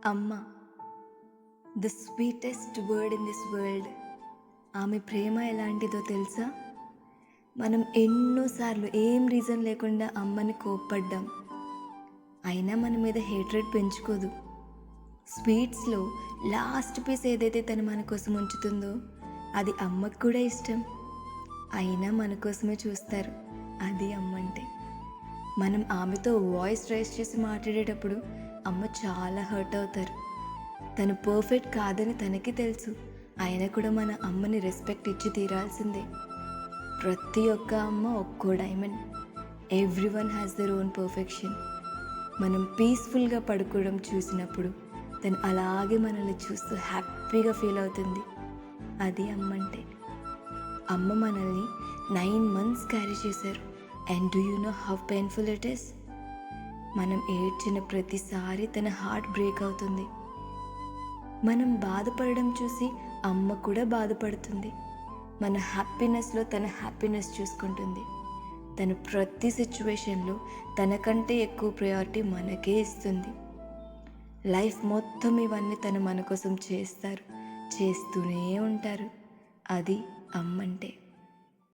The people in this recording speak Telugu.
అమ్మ, the sweetest word in this world. ఆమె ప్రేమ ఎలాంటిదో తెలుసా? మనం ఎన్నోసార్లు ఏం రీజన్ లేకుండా అమ్మని కోప్పడ్డాం, అయినా మన మీద హేట్రెడ్ పెంచుకోదు. స్వీట్స్లో లాస్ట్ పీస్ ఏదైతే తను మన కోసం ఉంచుతుందో అది అమ్మకు కూడా ఇష్టం, అయినా మన కోసమే చూస్తారు. అది అమ్మ అంటే. మనం ఆమెతో వాయిస్ రైజ్ చేసి మాట్లాడేటప్పుడు అమ్మ చాలా హర్ట్ అవుతారు. తను పర్ఫెక్ట్ కాదని తనకి తెలుసు, అయినా కూడా మన అమ్మని రెస్పెక్ట్ ఇచ్చి తీరాల్సిందే. ప్రతి ఒక్క అమ్మ ఒక్కో diamond. Everyone has their own perfection. మనం పీస్ఫుల్గా పడుకోవడం చూసినప్పుడు తను అలాగే మనల్ని చూస్తూ హ్యాపీగా ఫీల్ అవుతుంది. అది అమ్మ అంటే. అమ్మ మనల్ని 9 months క్యారీ చేశారు. And do you know how painful it is? మనం ఏడ్చిన ప్రతిసారి తన హార్ట్ బ్రేక్ అవుతుంది. మనం బాధపడడం చూసి అమ్మ కూడా బాధపడుతుంది. మన హ్యాపీనెస్లో తన హ్యాపీనెస్ చూసుకుంటుంది. తను ప్రతి సిచ్యువేషన్లో తనకంటే ఎక్కువ ప్రయారిటీ మనకే ఇస్తుంది. లైఫ్ మొత్తం ఇవన్నీ తను మన కోసం చేస్తారు, చేస్తూనే ఉంటారు. అది అమ్మంటే.